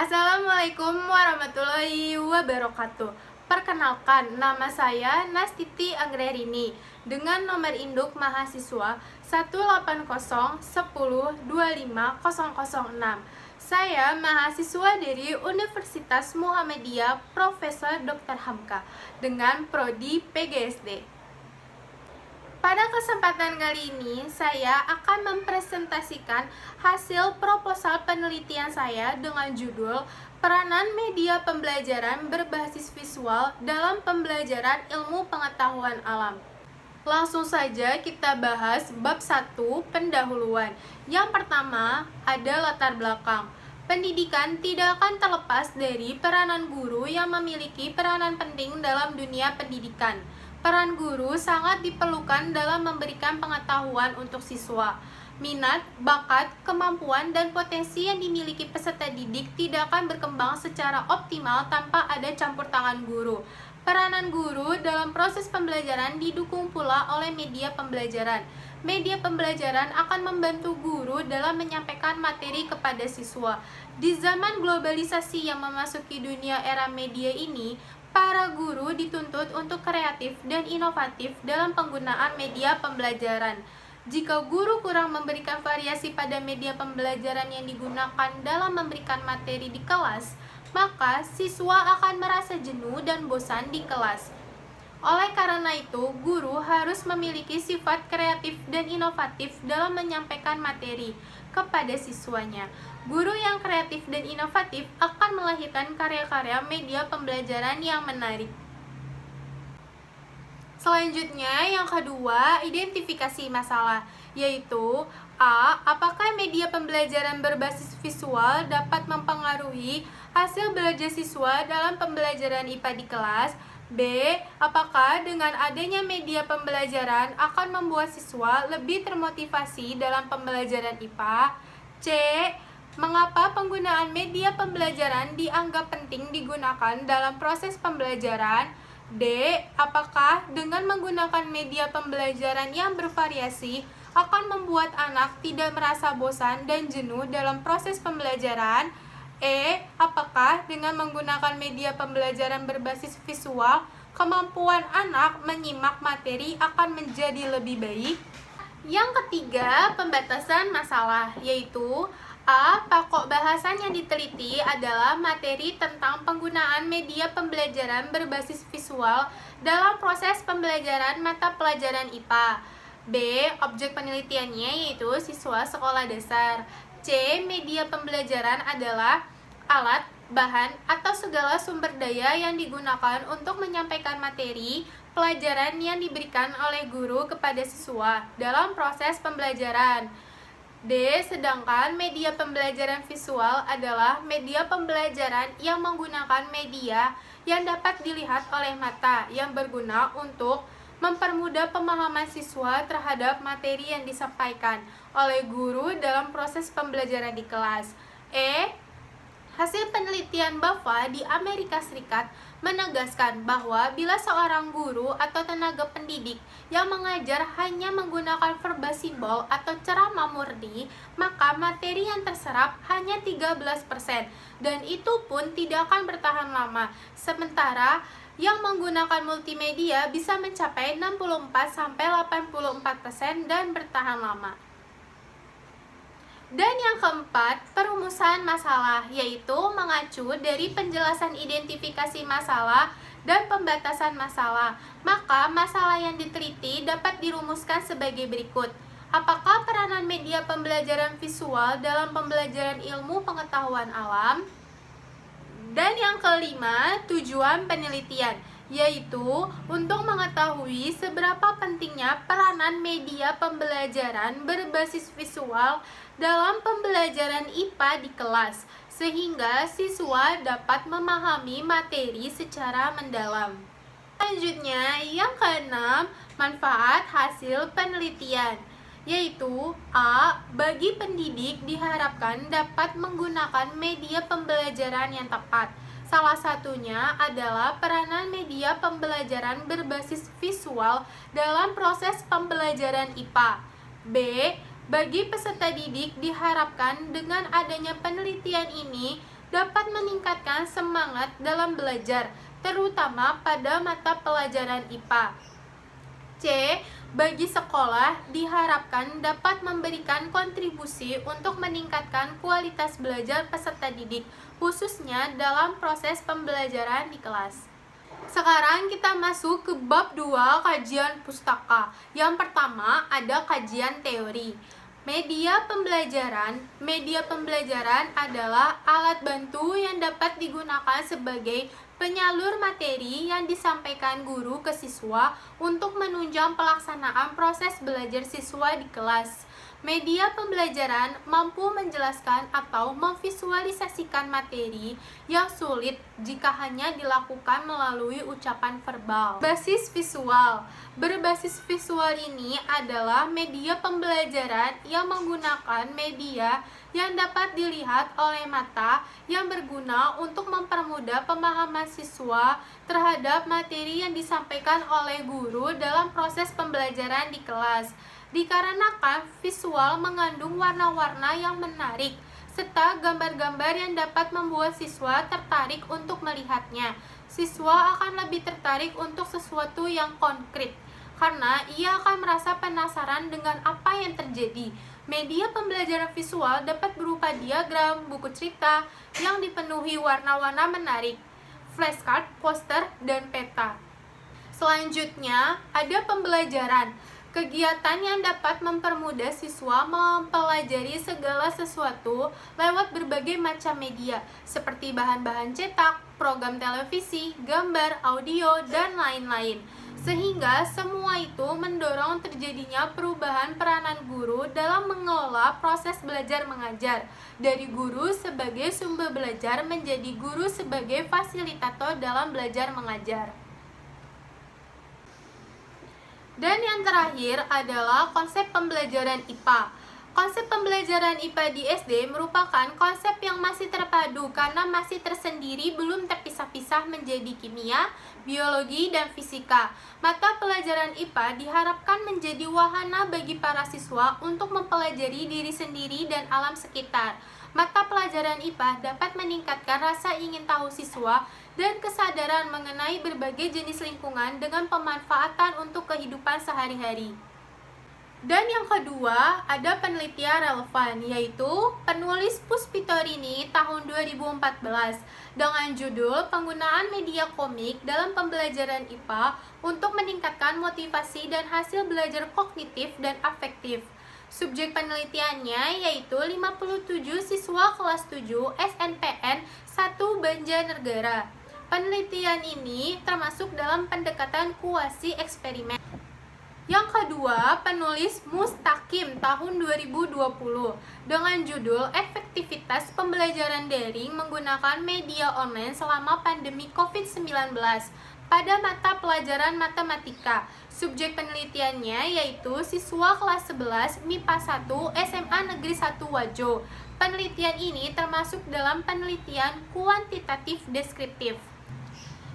Assalamualaikum warahmatullahi wabarakatuh. Perkenalkan, nama saya Nastiti Anggrarini dengan nomor induk mahasiswa 18010250006. Saya mahasiswa dari Universitas Muhammadiyah Profesor Dr. Hamka dengan prodi PGSD. Pada kesempatan kali ini, saya akan mempresentasikan hasil proposal penelitian saya dengan judul Peranan Media Pembelajaran Berbasis Visual dalam Pembelajaran Ilmu Pengetahuan Alam. Langsung saja kita bahas bab 1, pendahuluan. Yang pertama, ada latar belakang. Pendidikan tidak akan terlepas dari peranan guru yang memiliki peranan penting dalam dunia pendidikan. Peran guru sangat diperlukan dalam memberikan pengetahuan untuk siswa. Minat, bakat, kemampuan, dan potensi yang dimiliki peserta didik tidak akan berkembang secara optimal tanpa ada campur tangan guru. Peranan guru dalam proses pembelajaran didukung pula oleh media pembelajaran. Media pembelajaran akan membantu guru dalam menyampaikan materi kepada siswa. Di zaman globalisasi yang memasuki dunia era media ini, para guru dituntut untuk kreatif dan inovatif dalam penggunaan media pembelajaran. Jika guru kurang memberikan variasi pada media pembelajaran yang digunakan dalam memberikan materi di kelas, maka siswa akan merasa jenuh dan bosan di kelas. Oleh karena itu, guru harus memiliki sifat kreatif dan inovatif dalam menyampaikan materi kepada siswanya. Guru yang kreatif dan inovatif akan melahirkan karya-karya media pembelajaran yang menarik. Selanjutnya, yang kedua, identifikasi masalah, yaitu A. Apakah media pembelajaran berbasis visual dapat mempengaruhi hasil belajar siswa dalam pembelajaran IPA di kelas? B. Apakah dengan adanya media pembelajaran akan membuat siswa lebih termotivasi dalam pembelajaran IPA? C. Mengapa penggunaan media pembelajaran dianggap penting digunakan dalam proses pembelajaran? D. Apakah dengan menggunakan media pembelajaran yang bervariasi akan membuat anak tidak merasa bosan dan jenuh dalam proses pembelajaran? E. Apakah dengan menggunakan media pembelajaran berbasis visual, kemampuan anak menyimak materi akan menjadi lebih baik? Yang ketiga, pembatasan masalah, yaitu A. Pokok bahasan yang diteliti adalah materi tentang penggunaan media pembelajaran berbasis visual dalam proses pembelajaran mata pelajaran IPA. B. Objek penelitiannya yaitu siswa sekolah dasar. C. Media pembelajaran adalah alat, bahan, atau segala sumber daya yang digunakan untuk menyampaikan materi pelajaran yang diberikan oleh guru kepada siswa dalam proses pembelajaran. D. Sedangkan media pembelajaran visual adalah media pembelajaran yang menggunakan media yang dapat dilihat oleh mata yang berguna untuk mempermudah pemahaman siswa terhadap materi yang disampaikan oleh guru dalam proses pembelajaran di kelas. E. Hasil penelitian BAVA di Amerika Serikat menegaskan bahwa bila seorang guru atau tenaga pendidik yang mengajar hanya menggunakan verba simbol atau ceramah murni, maka materi yang terserap hanya 13% dan itu pun tidak akan bertahan lama. Sementara yang menggunakan multimedia bisa mencapai 64-84% dan bertahan lama. Dan yang keempat, perumusan masalah, yaitu mengacu dari penjelasan identifikasi masalah dan pembatasan masalah. Maka masalah yang diteliti dapat dirumuskan sebagai berikut. Apakah peranan media pembelajaran visual dalam pembelajaran ilmu pengetahuan alam? Dan yang kelima, tujuan penelitian, yaitu untuk mengetahui seberapa pentingnya peranan media pembelajaran berbasis visual dalam pembelajaran IPA di kelas, sehingga siswa dapat memahami materi secara mendalam. Selanjutnya, yang keenam, manfaat hasil penelitian, yaitu A. Bagi pendidik diharapkan dapat menggunakan media pembelajaran yang tepat. Salah satunya adalah peranan media pembelajaran berbasis visual dalam proses pembelajaran IPA. B. Bagi peserta didik diharapkan dengan adanya penelitian ini dapat meningkatkan semangat dalam belajar, terutama pada mata pelajaran IPA. C. Bagi sekolah, diharapkan dapat memberikan kontribusi untuk meningkatkan kualitas belajar peserta didik, khususnya dalam proses pembelajaran di kelas. Sekarang kita masuk ke bab 2 kajian pustaka. Yang pertama ada kajian teori. Media pembelajaran adalah alat bantu yang dapat digunakan sebagai penyalur materi yang disampaikan guru ke siswa untuk menunjang pelaksanaan proses belajar siswa di kelas. Media pembelajaran mampu menjelaskan atau memvisualisasikan materi yang sulit jika hanya dilakukan melalui ucapan verbal. Basis visual. Berbasis visual ini adalah media pembelajaran yang menggunakan media yang dapat dilihat oleh mata yang berguna untuk mempermudah pemahaman siswa terhadap materi yang disampaikan oleh guru dalam proses pembelajaran di kelas. Dikarenakan visual mengandung warna-warna yang menarik, serta gambar-gambar yang dapat membuat siswa tertarik untuk melihatnya. Siswa akan lebih tertarik untuk sesuatu yang konkret, karena ia akan merasa penasaran dengan apa yang terjadi. Media pembelajaran visual dapat berupa diagram, buku cerita, yang dipenuhi warna-warna menarik, flashcard, poster, dan peta. Selanjutnya, ada pembelajaran. Kegiatan yang dapat mempermudah siswa mempelajari segala sesuatu lewat berbagai macam media, seperti bahan-bahan cetak, program televisi, gambar, audio, dan lain-lain. Sehingga semua itu mendorong terjadinya perubahan peranan guru dalam mengelola proses belajar mengajar, dari guru sebagai sumber belajar menjadi guru sebagai fasilitator dalam belajar mengajar. Dan yang terakhir adalah konsep pembelajaran IPA. Konsep pembelajaran IPA di SD merupakan konsep yang masih terpadu karena masih tersendiri, belum terpisah-pisah menjadi kimia, biologi, dan fisika. Mata pelajaran IPA diharapkan menjadi wahana bagi para siswa untuk mempelajari diri sendiri dan alam sekitar. Mata pelajaran IPA dapat meningkatkan rasa ingin tahu siswa dan kesadaran mengenai berbagai jenis lingkungan dengan pemanfaatan untuk kehidupan sehari-hari. Dan yang kedua, ada penelitian relevan, yaitu penulis Puspitorini tahun 2014 dengan judul Penggunaan Media Komik dalam Pembelajaran IPA untuk Meningkatkan Motivasi dan Hasil Belajar Kognitif dan Afektif. Subjek penelitiannya yaitu 57 siswa kelas 7 SNPN 1 Banjarnegara. Penelitian ini termasuk dalam pendekatan kuasi eksperimen. Yang kedua, penulis Mustaqim tahun 2020 dengan judul Efektivitas Pembelajaran Daring Menggunakan Media Online Selama Pandemi COVID-19 pada mata pelajaran matematika. Subjek penelitiannya yaitu siswa kelas 11 MIPA 1 SMA Negeri 1 Wajo. Penelitian ini termasuk dalam penelitian kuantitatif deskriptif.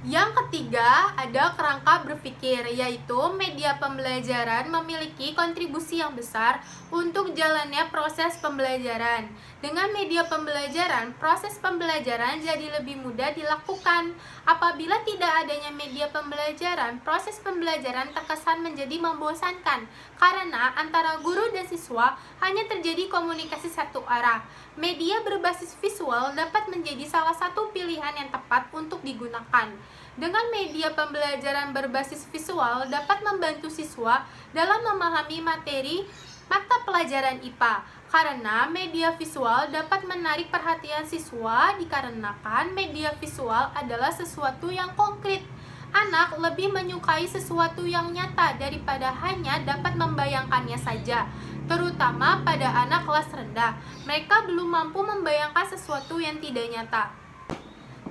Yang ketiga, ada kerangka berpikir, yaitu media pembelajaran memiliki kontribusi yang besar untuk jalannya proses pembelajaran. Dengan media pembelajaran, proses pembelajaran jadi lebih mudah dilakukan. Apabila tidak adanya media pembelajaran, proses pembelajaran terkesan menjadi membosankan, karena antara guru dan siswa hanya terjadi komunikasi satu arah. Media berbasis visual dapat menjadi salah satu pilihan yang tepat untuk digunakan. Dengan media pembelajaran berbasis visual dapat membantu siswa dalam memahami materi mata pelajaran IPA, karena media visual dapat menarik perhatian siswa dikarenakan media visual adalah sesuatu yang konkret. Anak lebih menyukai sesuatu yang nyata daripada hanya dapat membayangkannya saja, terutama pada anak kelas rendah. Mereka belum mampu membayangkan sesuatu yang tidak nyata.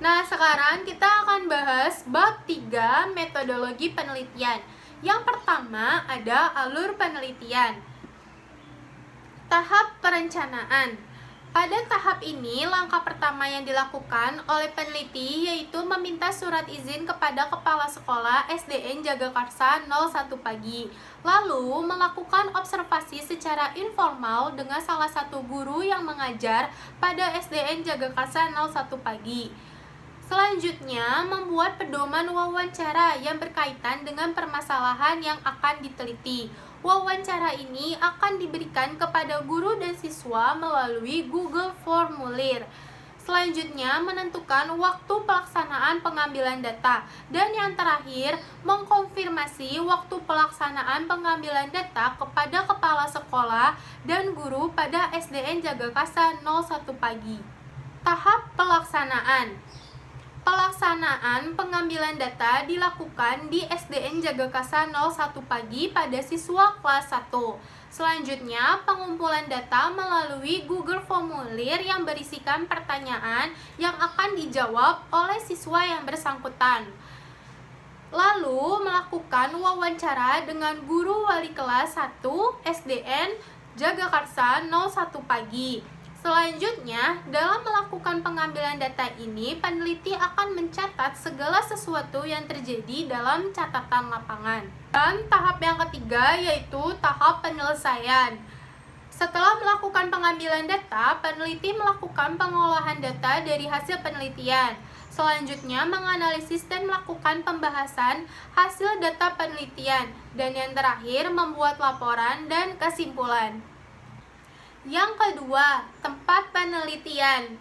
Nah, sekarang kita akan bahas bab 3 metodologi penelitian. Yang pertama ada alur penelitian. Tahap perencanaan. Pada tahap ini, langkah pertama yang dilakukan oleh peneliti yaitu meminta surat izin kepada Kepala Sekolah SDN Jagakarsa 01 pagi, lalu melakukan observasi secara informal dengan salah satu guru yang mengajar pada SDN Jagakarsa 01 pagi. Selanjutnya, membuat pedoman wawancara yang berkaitan dengan permasalahan yang akan diteliti. Wawancara ini akan diberikan kepada guru dan siswa melalui Google Formulir. Selanjutnya, menentukan waktu pelaksanaan pengambilan data. Dan yang terakhir, mengkonfirmasi waktu pelaksanaan pengambilan data kepada kepala sekolah dan guru pada SDN Jagakarsa 01 pagi. Tahap pelaksanaan. Pelaksanaan pengambilan data dilakukan di SDN Jagakarsa 01 pagi pada siswa kelas 1. Selanjutnya, pengumpulan data melalui Google Formulir yang berisikan pertanyaan yang akan dijawab oleh siswa yang bersangkutan. Lalu, melakukan wawancara dengan guru wali kelas 1 SDN Jagakarsa 01 pagi. Selanjutnya, dalam melakukan pengambilan data ini, peneliti akan mencatat segala sesuatu yang terjadi dalam catatan lapangan. Dan tahap yang ketiga yaitu tahap penyelesaian. Setelah melakukan pengambilan data, peneliti melakukan pengolahan data dari hasil penelitian. Selanjutnya, menganalisis dan melakukan pembahasan hasil data penelitian. Dan yang terakhir, membuat laporan dan kesimpulan. Yang kedua, tempat penelitian.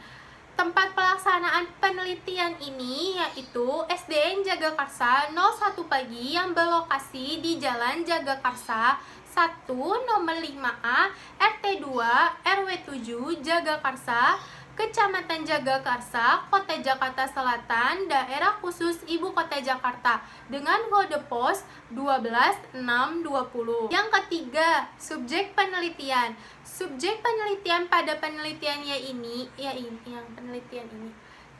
Tempat pelaksanaan penelitian ini yaitu SDN Jagakarsa 01 pagi yang berlokasi di Jalan Jagakarsa 1 nomor 5A RT 2 RW 7 Jagakarsa, Kecamatan Jagakarsa, Kota Jakarta Selatan, Daerah Khusus Ibu Kota Jakarta dengan kode pos 12620. Yang ketiga, subjek penelitian. Subjek penelitian pada penelitiannya ini, yang penelitian ini.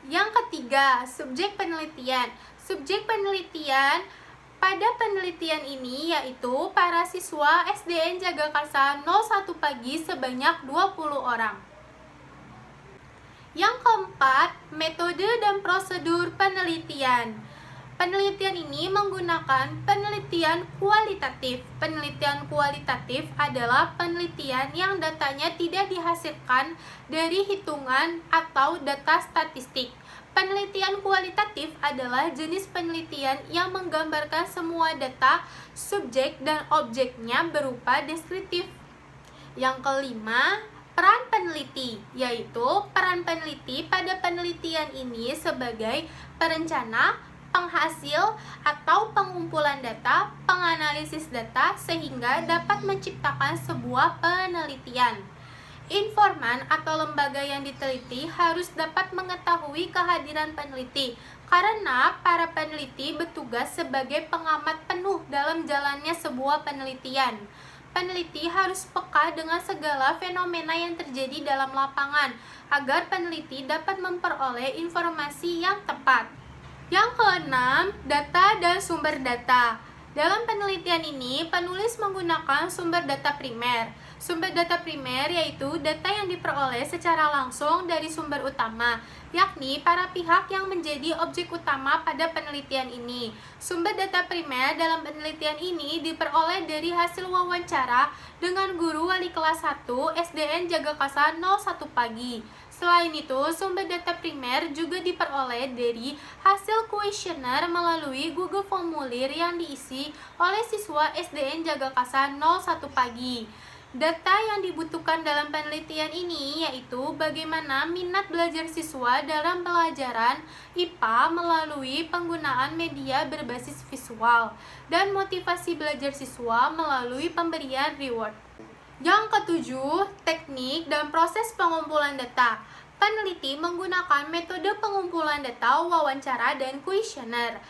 Yang ketiga, subjek penelitian. Subjek penelitian pada penelitian ini yaitu para siswa SDN Jagakarsa 01 pagi sebanyak 20 orang. Yang keempat, metode dan prosedur penelitian. Penelitian ini menggunakan penelitian kualitatif. Penelitian kualitatif adalah penelitian yang datanya tidak dihasilkan dari hitungan atau data statistik. Penelitian kualitatif adalah jenis penelitian yang menggambarkan semua data, subjek, dan objeknya berupa deskriptif. Yang kelima, peran peneliti, yaitu peran peneliti pada penelitian ini sebagai perencana, penghasil, atau pengumpulan data, penganalisis data, sehingga dapat menciptakan sebuah penelitian. Informan atau lembaga yang diteliti harus dapat mengetahui kehadiran peneliti, karena para peneliti bertugas sebagai pengamat penuh dalam jalannya sebuah penelitian. Peneliti harus peka dengan segala fenomena yang terjadi dalam lapangan, agar peneliti dapat memperoleh informasi yang tepat. Yang keenam, data dan sumber data. Dalam penelitian ini, penulis menggunakan sumber data primer. Sumber data primer yaitu data yang diperoleh secara langsung dari sumber utama, yakni para pihak yang menjadi objek utama pada penelitian ini. Sumber data primer dalam penelitian ini diperoleh dari hasil wawancara dengan guru wali kelas 1 SDN Jagakarsa 01 pagi. Selain itu, sumber data primer juga diperoleh dari hasil kuesioner melalui Google Formulir yang diisi oleh siswa SDN Jagakarsa 01 pagi. Data yang dibutuhkan dalam penelitian ini yaitu bagaimana minat belajar siswa dalam pelajaran IPA melalui penggunaan media berbasis visual dan motivasi belajar siswa melalui pemberian reward. Yang ketujuh, teknik dan proses pengumpulan data. Peneliti menggunakan metode pengumpulan data, wawancara, dan kuesioner.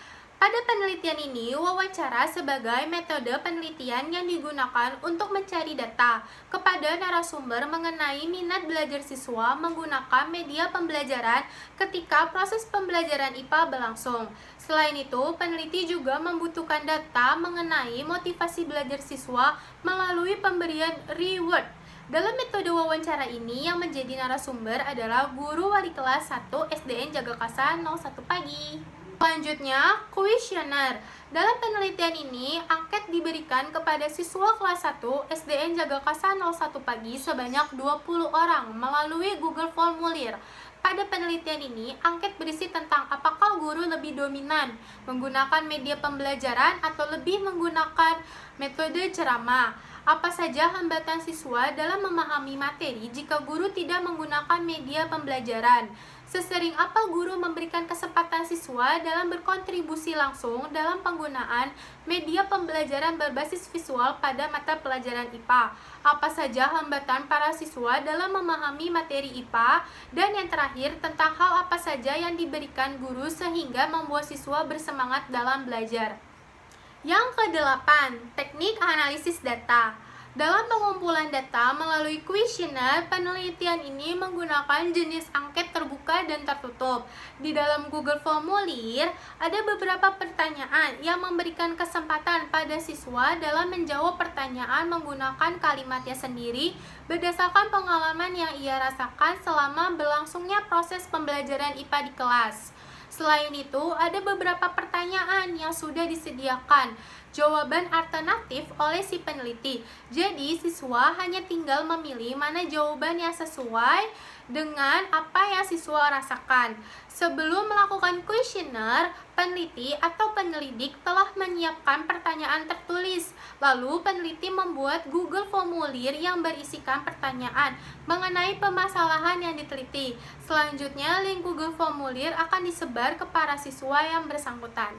Pada penelitian ini, wawancara sebagai metode penelitian yang digunakan untuk mencari data kepada narasumber mengenai minat belajar siswa menggunakan media pembelajaran ketika proses pembelajaran IPA berlangsung. Selain itu, peneliti juga membutuhkan data mengenai motivasi belajar siswa melalui pemberian reward. Dalam metode wawancara ini yang menjadi narasumber adalah guru wali kelas 1 SDN Jagakasa 01 Pagi. Selanjutnya, kuesioner. Dalam penelitian ini, angket diberikan kepada siswa kelas 1 SDN Jagakasa 01 Pagi sebanyak 20 orang melalui Google Formulir. Pada penelitian ini, angket berisi tentang apakah guru lebih dominan menggunakan media pembelajaran atau lebih menggunakan metode ceramah. Apa saja hambatan siswa dalam memahami materi jika guru tidak menggunakan media pembelajaran? Sesering apa guru memberikan kesempatan siswa dalam berkontribusi langsung dalam penggunaan media pembelajaran berbasis visual pada mata pelajaran IPA? Apa saja hambatan para siswa dalam memahami materi IPA? Dan yang terakhir, tentang hal apa saja yang diberikan guru sehingga membuat siswa bersemangat dalam belajar. Yang ke-8, teknik analisis data. Dalam pengumpulan data melalui kuesioner, penelitian ini menggunakan jenis angket terbuka dan tertutup. Di dalam Google Formulir, ada beberapa pertanyaan yang memberikan kesempatan pada siswa dalam menjawab pertanyaan menggunakan kalimatnya sendiri berdasarkan pengalaman yang ia rasakan selama berlangsungnya proses pembelajaran IPA di kelas. Selain itu, ada beberapa pertanyaan yang sudah disediakan jawaban alternatif oleh si peneliti. Jadi, siswa hanya tinggal memilih mana jawaban yang sesuai dengan apa yang siswa rasakan. Sebelum melakukan kuesioner, peneliti atau penyelidik telah menyiapkan pertanyaan tertulis. Lalu, peneliti membuat Google Formulir yang berisikan pertanyaan mengenai permasalahan yang diteliti. Selanjutnya, link Google Formulir akan disebar ke para siswa yang bersangkutan.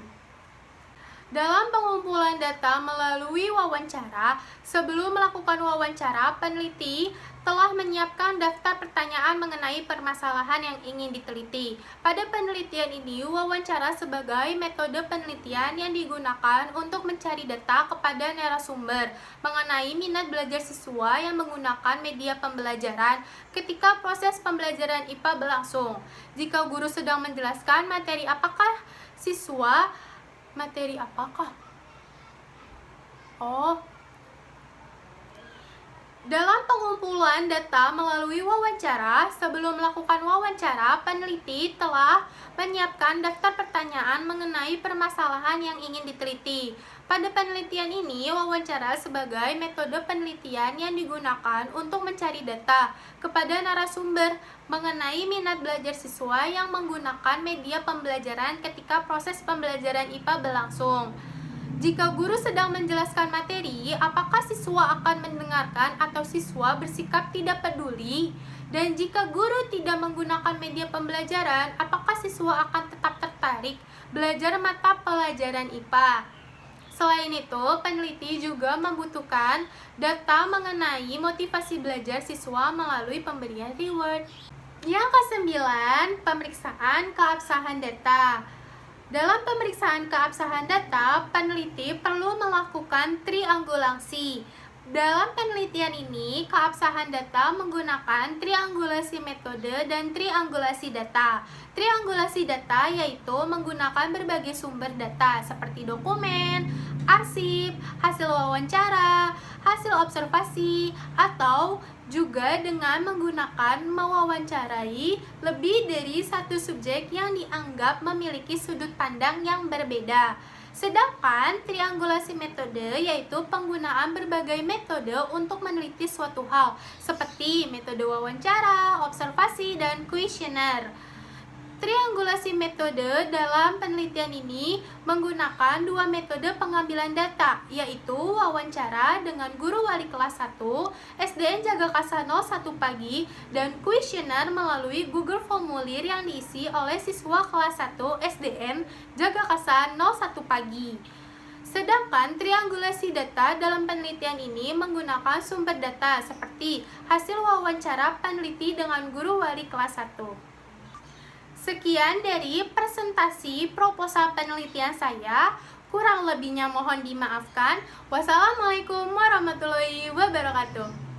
Dalam pengumpulan data melalui wawancara, sebelum melakukan wawancara, peneliti telah menyiapkan daftar pertanyaan mengenai permasalahan yang ingin diteliti. Pada penelitian ini, wawancara sebagai metode penelitian yang digunakan untuk mencari data kepada narasumber mengenai minat belajar siswa yang menggunakan media pembelajaran ketika proses pembelajaran IPA berlangsung. Jika guru sedang menjelaskan materi apakah? Dalam pengumpulan data melalui wawancara, sebelum melakukan wawancara, peneliti telah menyiapkan daftar pertanyaan mengenai permasalahan yang ingin diteliti. Pada penelitian ini, wawancara sebagai metode penelitian yang digunakan untuk mencari data kepada narasumber mengenai minat belajar siswa yang menggunakan media pembelajaran ketika proses pembelajaran IPA berlangsung. Jika guru sedang menjelaskan materi, apakah siswa akan mendengarkan atau siswa bersikap tidak peduli? Dan jika guru tidak menggunakan media pembelajaran, apakah siswa akan tetap tertarik belajar mata pelajaran IPA? Selain itu, peneliti juga membutuhkan data mengenai motivasi belajar siswa melalui pemberian reward. Yang ke-9, pemeriksaan keabsahan data. Dalam pemeriksaan keabsahan data, peneliti perlu melakukan triangulasi. Dalam penelitian ini, keabsahan data menggunakan triangulasi metode dan triangulasi data. Triangulasi data yaitu menggunakan berbagai sumber data seperti dokumen, arsip, hasil wawancara, hasil observasi, atau juga dengan menggunakan mewawancarai lebih dari satu subjek yang dianggap memiliki sudut pandang yang berbeda. Sedangkan triangulasi metode yaitu penggunaan berbagai metode untuk meneliti suatu hal, seperti metode wawancara, observasi, dan kuesioner. Triangulasi metode dalam penelitian ini menggunakan dua metode pengambilan data, yaitu wawancara dengan guru wali kelas 1 SDN Jagakasa 01 Pagi dan kuesioner melalui Google Formulir yang diisi oleh siswa kelas 1 SDN Jagakasa 01 Pagi. Sedangkan triangulasi data dalam penelitian ini menggunakan sumber data seperti hasil wawancara peneliti dengan guru wali kelas 1. Sekian dari presentasi proposal penelitian saya. Kurang lebihnya mohon dimaafkan. Wassalamualaikum warahmatullahi wabarakatuh.